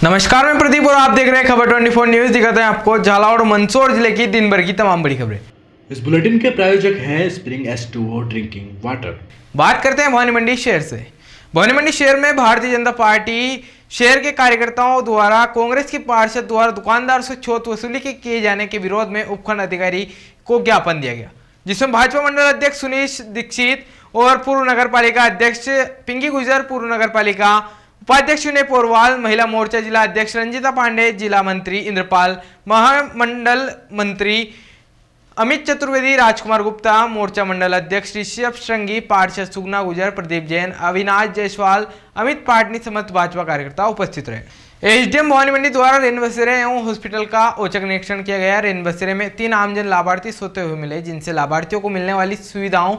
नमस्कार, मैं प्रदीप और आप देख रहे हैं खबर 24 न्यूज। दिखाते हैं आपको झालावाड़ और मंदसौर जिले की दिन भर की तमाम बड़ी खबरें। इस बुलेटिन के प्रायोजक हैं स्प्रिंग S2O ड्रिंकिंग वाटर। बात करते हैं भवानी मंडी शहर से। भवानी मंडी शहर में भारतीय जनता पार्टी शहर के कार्यकर्ताओं द्वारा कांग्रेस के पार्षद द्वारा दुकानदार से छूत वसूली के किए जाने के विरोध में उपखंड अधिकारी को ज्ञापन दिया गया, जिसमें भाजपा मंडल अध्यक्ष सुनीश दीक्षित और पूर्व नगर पालिका अध्यक्ष पिंकी गुजर, पूर्व नगर पालिका उपाध्यक्ष विनय पोरवाल, महिला मोर्चा जिला अध्यक्ष रंजिता पांडे, जिला मंत्री इंद्रपाल, महामंडल मंत्री अमित चतुर्वेदी, राजकुमार गुप्ता, मोर्चा मंडल अध्यक्ष ऋषभ श्रृंगी, पार्षद सुगना गुजर, प्रदीप जैन, अविनाश जायसवाल, अमित पाटनी समेत भाजपा कार्यकर्ता उपस्थित रहे। एसडीएम भवानी मंडी द्वारा रेन बसेरे एवं हॉस्पिटल का औचक निरीक्षण किया गया। रेन बसेरे में 3 आमजन लाभार्थी सोते हुए मिले, जिनसे लाभार्थियों को मिलने वाली सुविधाओं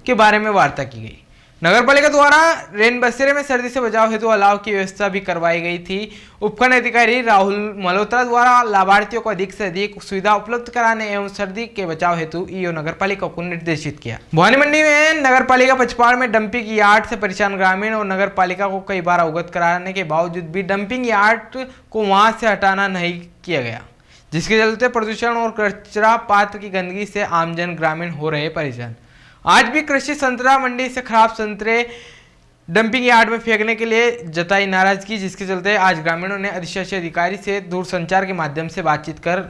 के बारे में वार्ता की गई। नगर पालिका द्वारा रेन बसेरे में सर्दी से बचाव हेतु अलाव की व्यवस्था भी करवाई गई थी। उपखंड अधिकारी राहुल मल्होत्रा द्वारा लाभार्थियों को अधिक से अधिक सुविधा उपलब्ध कराने एवं सर्दी के बचाव हेतु ईओ नगर पालिका को निर्देशित किया। भवानी मंडी में नगर पालिका पचपाड़ में डंपिंग यार्ड से परेशान ग्रामीण और नगर पालिका को कई बार अवगत कराने के बावजूद भी डंपिंग यार्ड को वहां से हटाना नहीं किया गया, जिसके चलते प्रदूषण और कचरा पात्र की गंदगी से आमजन ग्रामीण हो रहे परेशान। आज भी कृषि संतरा मंडी से खराब संतरे डंपिंग यार्ड में फेंकने के लिए जताई नाराजगी, जिसके चलते आज ग्रामीणों ने अधिशासी अधिकारी से दूरसंचार के माध्यम से बातचीत कर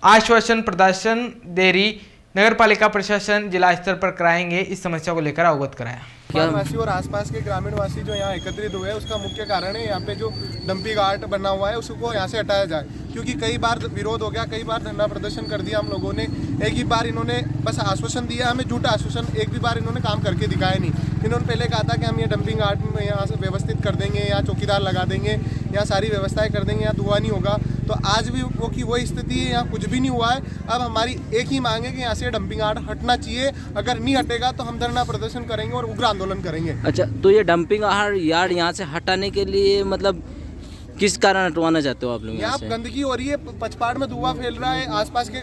आश्वासन प्रदर्शन देरी नगर पालिका प्रशासन जिला स्तर पर कराएंगे, इस समस्या को लेकर अवगत कराया। वासी और आसपास के ग्रामीण वासी जो यहाँ एकत्रित हुए हैं, उसका मुख्य कारण है यहाँ पे जो डंपिंग यार्ड बना हुआ है उसको यहाँ से हटाया जाए, क्योंकि कई बार विरोध हो गया, कई बार धरना प्रदर्शन कर दिया हम लोगों ने। एक ही बार इन्होंने बस आश्वासन दिया, हमें झूठा आश्वासन, एक भी बार इन्होंने काम करके दिखाया नहीं। इन्होंने पहले कहा था कि हम ये डंपिंग यार्ड में यहाँ से व्यवस्थित कर देंगे, यहाँ चौकीदार लगा देंगे, यहाँ सारी व्यवस्थाएं कर देंगे, यहाँ धुआं नहीं होगा। तो आज भी वो की वही स्थिति है, यहाँ कुछ भी नहीं हुआ है। अब हमारी एक ही मांग है कि यहाँ से डंपिंग यार्ड हटना चाहिए। अगर नहीं हटेगा तो हम धरना प्रदर्शन करेंगे और उग्र आंदोलन करेंगे। अच्छा, तो ये डंपिंग यार्ड यहाँ से हटाने के लिए मतलब किस कारण हटवाना चाहते हो आप लोग? यहाँ गंदगी हो रही है, पचपाड़ में धुआं फैल रहा है, आसपास के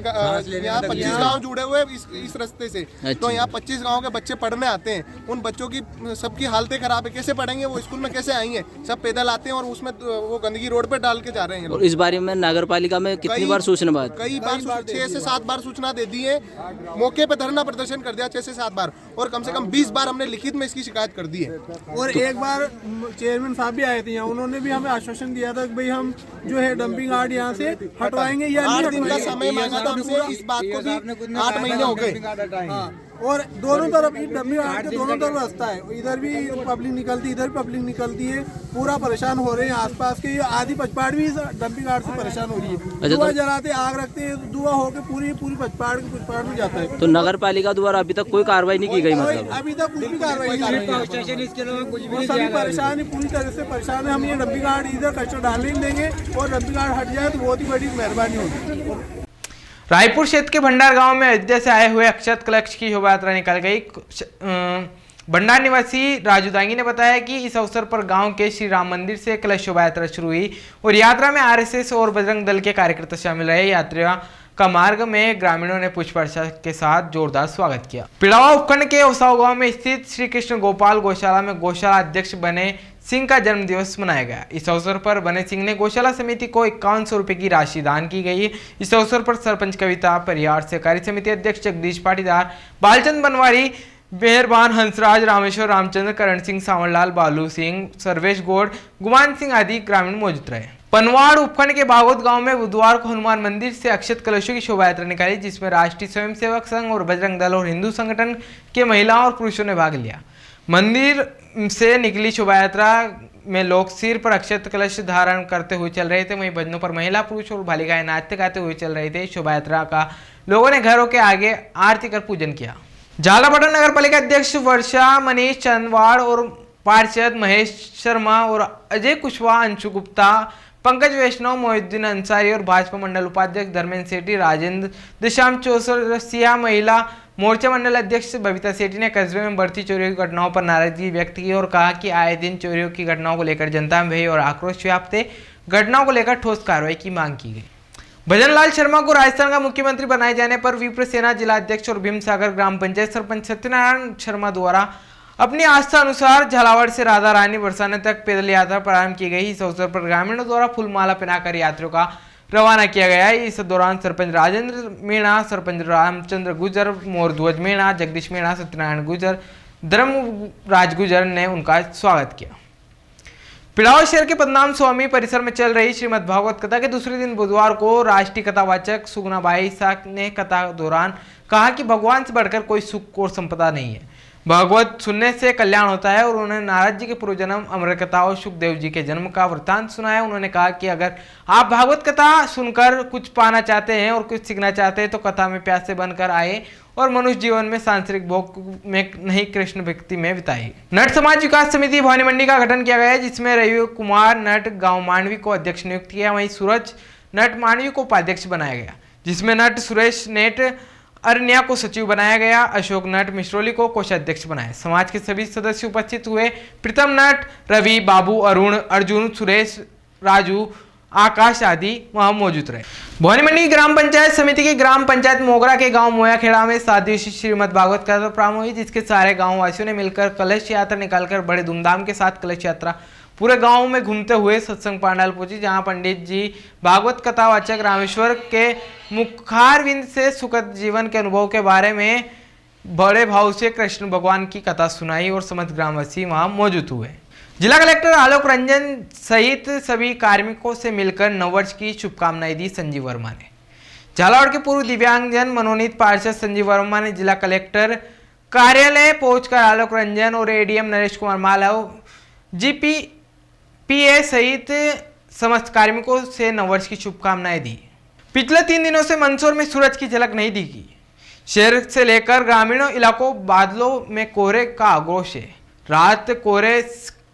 यहाँ 25 गांव जुड़े हुए हैं इस रास्ते से। तो यहाँ 25 गांव के बच्चे पढ़ने आते हैं, उन बच्चों की सबकी हालतें खराब है, कैसे पढ़ेंगे वो, स्कूल में कैसे आएंगे? सब पैदल आते हैं और उसमें वो गंदगी रोड पे डाल के जा रहे हैं। और इस बारे में नगर पालिका में कितनी बार सूचना बात? कई बार 6 से 7 बार सूचना दे दी है, मौके पे धरना प्रदर्शन कर दिया 6 से 7 बार, और कम से कम 20 बार हमने लिखित में इसकी शिकायत कर दी है। और एक बार चेयरमैन साहब भी आए थे, उन्होंने भी हमें आश्वासन दिया था कि भाई हम जो है डंपिंग यार्ड यहाँ से हटवाएंगे या 8 दिन का समय मांगा था हमसे, इस बात को भी 8 महीने हो गए। और दोनों तरफ डंपिंग यार्ड के दोनों तरफ रास्ता है, इधर भी पब्लिक निकलती है, इधर भी पब्लिक निकलती है, पूरा परेशान हो रहे हैं। आसपास के आधी पचपाड़ भी डंपिंग यार्ड से परेशान हो रही है। धुआं जलाते, आग रखते हैं, धुआं होकर पूरी पचपाड़ में जाता है। तो नगर पालिका द्वारा अभी तक कोई कार्रवाई नहीं की गई? मतलब अभी तक कुछ भी कार्रवाई नहीं, सभी परेशान है, पूरी तरह से परेशान है। हम ये डंपिंग यार्ड इधर कचरा डालने नहीं देंगे और डंपिंग यार्ड हट जाए तो बहुत ही बड़ी मेहरबानी होगी। रायपुर क्षेत्र के भंडार गांव में अयोध्या से आए हुए अक्षत कलश की शोभा यात्रा निकल गई। भंडार निवासी राजू दांगी ने बताया कि इस अवसर पर गांव के श्री राम मंदिर से कलश शोभा यात्रा शुरू हुई और यात्रा में आरएसएस और बजरंग दल के कार्यकर्ता शामिल रहे। यात्रा का मार्ग में ग्रामीणों ने पुष्प वर्षा के साथ जोरदार स्वागत किया। पिड़ावा उपखंड के ओसाव गांव में स्थित श्री कृष्ण गोपाल गौशाला में गौशाला अध्यक्ष बने सिंह का जन्म दिवस मनाया गया। इस अवसर पर बने सिंह ने गौशाला समिति को 5100 रुपए की राशि दान की गई। इस अवसर पर सरपंच कविता परिहार, सहकारी समिति अध्यक्ष जगदीश पाटीदार, बालचंद बनवारी, मेहरबान हंसराज, रामेश्वर रामचंद्र, करण सिंह, सावरलाल, बालू सिंह, सर्वेश गौड़, गुमान सिंह आदि ग्रामीण मौजूद रहे। पनवाड़ उपखंड के बागोद गांव में बुधवार को हनुमान मंदिर से अक्षत कलशों की शोभा यात्रा निकाली, जिसमें राष्ट्रीय स्वयंसेवक संघ और बजरंग दल और हिंदू संगठन के महिलाओं और पुरुषों ने भाग लिया। मंदिर से निकली शोभा यात्रा में लोग सिर पर अक्षत कलश धारण करते हुए चल रहे थे, वहीं भजनों पर महिला, पुरुष और बालिकाएं नाचते गाते हुए चल रहे थे। शोभा यात्रा का लोगों ने घरों के आगे आरती कर पूजन किया। झालावाड़ नगर पालिका अध्यक्ष वर्षा मनीष चंदवाड़ और पार्षद महेश शर्मा और अजय कुशवाहा, अंशु गुप्ता, पंकज वैष्णव, मोहिउद्दीन अंसारी और भाजपा मंडल उपाध्यक्ष धर्मेंद्र सेठी, राजेंद्र दिशाम चौरसिया, महिला मोर्चा मंडल अध्यक्ष बबीता सेठी ने कस्बे में बढ़ती चोरियों की घटनाओं पर नाराजगी व्यक्त की और कहा कि आए दिन चोरियों की घटनाओं को लेकर जनता में भय और आक्रोश व्याप्त है। घटनाओं को लेकर ठोस कार्रवाई की मांग की गई। भजनलाल शर्मा को राजस्थान का मुख्यमंत्री बनाए जाने पर विप्र सेना जिला अध्यक्ष और भीमसागर ग्राम पंचायत सरपंच सत्यनारायण शर्मा द्वारा अपनी आस्था अनुसार झालावाड़ से राधा रानी बरसाने तक पैदल यात्रा प्रारंभ की गई। इस अवसर पर ग्रामीणों द्वारा फूलमाला पहनाकर यात्रियों का रवाना किया गया। इस दौरान सरपंच राजेंद्र मीणा, सरपंच रामचंद्र गुजर, मोरध्वज मीणा, जगदीश मीणा, सत्यनारायण गुजर, धर्मराज गुजर ने उनका स्वागत किया। पिड़ाव शहर के पद्मनाभ स्वामी परिसर में चल रही श्रीमद् भागवत कथा के दूसरे दिन बुधवार को राष्ट्रीय कथावाचक सुगुणाबाई साख ने कथा दौरान कहा कि भगवान से बढ़कर कोई सुख और संपदा नहीं है। भागवत सुनने से कल्याण होता है और उन्होंने नारद जी के पूर्व जन्म अमर कथा और सुखदेव जी के जन्म का वृत्तांत सुनाया। उन्होंने कहा कि अगर आप भागवत कथा सुनकर कुछ पाना चाहते हैं और कुछ सीखना चाहते हैं तो कथा में प्यासे बनकर आए और मनुष्य जीवन में सांसारिक भोग में नहीं कृष्ण भक्ति में बिताए। नट समाज विकास समिति भवानी मंडी का गठन किया गया है, जिसमें रवि कुमार नट गांव मांडवी को अध्यक्ष नियुक्त किया। वहीं सूरज नट मांडवी को उपाध्यक्ष बनाया गया, जिसमें नट सुरेश नेट अरनिया को सचिव बनाया गया। अशोक नट मिश्रोली को कोषाध्यक्ष बनाया। समाज के सभी सदस्य उपस्थित हुए। प्रीतम नट, रवि, बाबू, अरुण, अर्जुन, सुरेश, राजू, आकाश आदि वहां मौजूद रहे। भवानी मंडी ग्राम पंचायत समिति की ग्राम पंचायत मोगरा के गांव मोयाखेड़ा में 7 दिवसीय श्रीमद् भागवत कथा प्रारंभ हुई, जिसके सारे गांव वासियों ने मिलकर कलश यात्रा निकालकर बड़े धूमधाम के साथ कलश यात्रा पूरे गांव में घूमते हुए सत्संग पांडाल पहुंची, जहां पंडित जी भागवत कथावाचक रामेश्वर के मुखारविंद से सुखद जीवन के अनुभव के बारे में बड़े भाव से कृष्ण भगवान की कथा सुनाई और समस्त ग्रामवासी वहां मौजूद हुए। जिला कलेक्टर आलोक रंजन सहित सभी कार्मिकों से मिलकर नववर्ष की शुभकामनाएं दी संजीव वर्मा ने। झालावाड़ के पूर्व दिव्यांगजन मनोनीत पार्षद संजीव वर्मा ने जिला कलेक्टर कार्यालय पहुंचकर आलोक रंजन और एडीएम नरेश कुमार मालव, जीपीपीए सहित समस्त कार्मिकों से नववर्ष की शुभकामनाएं दी। पिछले 3 दिनों से मंदसौर में सूरज की झलक नहीं दिखी। शहर से लेकर ग्रामीणों इलाकों बादलों में कोहरे का आक्रोश है। रात कोहरे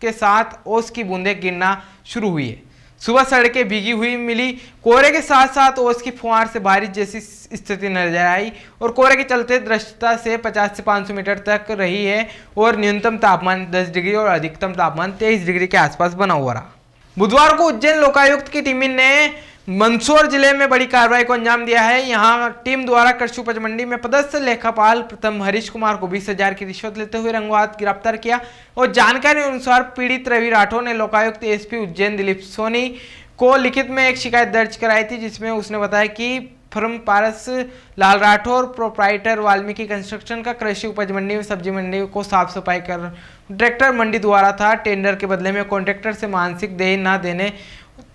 के साथ ओस की बूंदें गिरना शुरू हुई है। सुबह सड़कें भीगी हुई मिली। कोहरे के साथ साथ ओस की फुहार से बारिश जैसी स्थिति नजर आई और कोहरे के चलते दृश्यता से 50 से 500 मीटर तक रही है और न्यूनतम तापमान 10 डिग्री और अधिकतम तापमान 23 डिग्री के आसपास बना हुआ रहा। बुधवार को उज्जैन लोकायुक्त की टीम ने मंदसौर जिले में बड़ी कार्रवाई को अंजाम दिया है। यहां टीम द्वारा कृषि उपज मंडी में पदस्थ लेखापाल प्रथम हरीश कुमार को 20,000 की रिश्वत लेते हुए रंगों हाथ गिरफ्तार किया और जानकारी अनुसार पीड़ित रवि राठौर ने लोकायुक्त एसपी उज्जैन दिलीप सोनी को लिखित में एक शिकायत दर्ज कराई थी, जिसमें उसने बताया कि फर्म पारस लाल राठौर प्रोप्राइटर वाल्मीकि कंस्ट्रक्शन का कृषि उपज मंडी में सब्जी मंडी को साफ सफाई कर ट्रैक्टर मंडी द्वारा था। टेंडर के बदले में कॉन्ट्रैक्टर से मानसिक देय न देने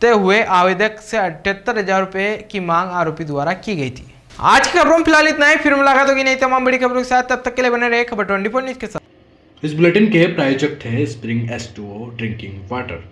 हुए आवेदक से 78,000 रुपए की मांग आरोपी द्वारा की गई थी। आज की खबरों में फिलहाल इतना ही। फिर मुलाकात होगी नई तमाम बड़ी खबरों के साथ। तब तक के लिए बने रहे खबर 24 न्यूज के साथ। इस बुलेटिन के प्रायोजक थे स्प्रिंग S2O ड्रिंकिंग वाटर।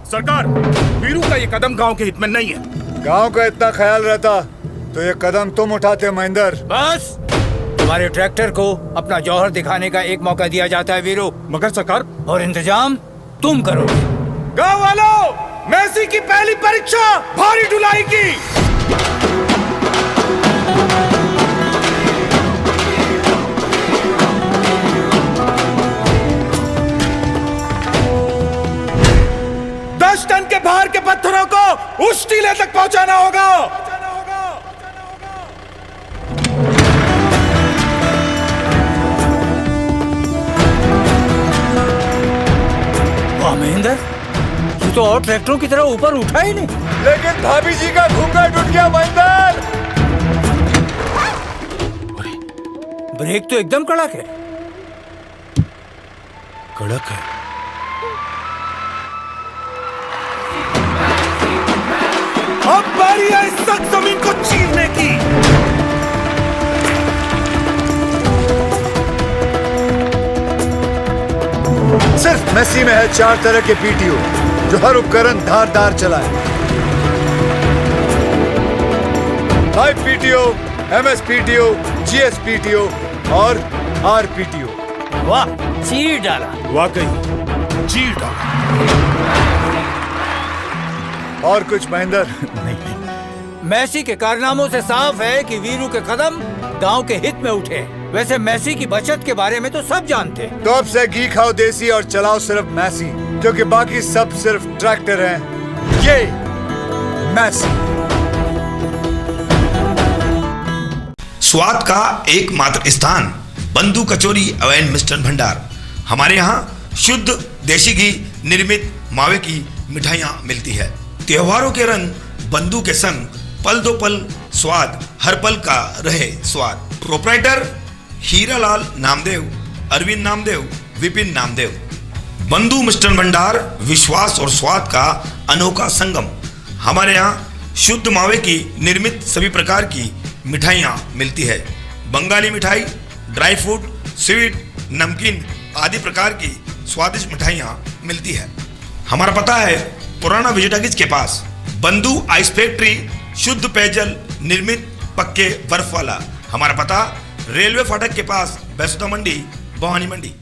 सरकार, वीरू का ये कदम गांव के हित में नहीं है। गांव का इतना ख्याल रहता तो ये कदम तुम उठाते महेंद्र। बस हमारे ट्रैक्टर को अपना जौहर दिखाने का एक मौका दिया जाता है वीरो। मगर सरकार, और इंतजाम तुम करोगे। गाँव वालों, मेसी की पहली परीक्षा भारी ढुलाई की। टन के भार के पत्थरों को उस टीले तक पहुंचाना होगा। वाह महेंद्र, ये तो और ट्रैक्टरों की तरह ऊपर उठा ही नहीं। लेकिन भाभी जी का घूंघट उठ गया महेंद्र। ब्रेक तो एकदम कड़क है। कड़क है। अब बारी है इस सख्त जमीन को चीरने की। सिर्फ मेसी में है 4 तरह के पीटीओ जो हर उपकरण धारदार चलाए। Live PTO, MS PTO, GS PTO और आर पीटीओ। वाह, चीर डाला। वाकई चीर डाला। और कुछ महेंद्र? मेसी के कारनामों से साफ है कि वीरू के कदम गांव के हित में उठे। वैसे मेसी की बचत के बारे में तो सब जानते हैं। तो अब से घी खाओ देसी और चलाओ सिर्फ मैसी, क्योंकि बाकी सब सिर्फ ट्रैक्टर हैं। ये मैसी। स्वाद का एकमात्र स्थान बंधु कचौरी एवं मिष्ठान भंडार। हमारे यहाँ शुद्ध देशी घी निर्मित मावे की मिठाइयाँ मिलती है। त्योहारों के रंग बंधु के संग पल दो पल स्वाद, हर पल का रहे स्वाद। प्रोप्राइटर हीरालाल नामदेव, अरविंद नामदेव, विपिन नामदेव। बंधु मिष्ठान भंडार विश्वास और स्वाद का अनोखा संगम। हमारे यहाँ शुद्ध मावे की निर्मित सभी प्रकार की मिठाइयाँ मिलती है। बंगाली मिठाई, ड्राई फ्रूट, स्वीट, नमकीन आदि प्रकार की स्वादिष्ट मिठाइयाँ मिलती है। हमारा पता है पुराना विजयटागिज के पास। बंधु आइस फैक्ट्री, शुद्ध पेयजल निर्मित पक्के बर्फ वाला। हमारा पता रेलवे फाटक के पास, बैसुदा मंडी, भवानी मंडी।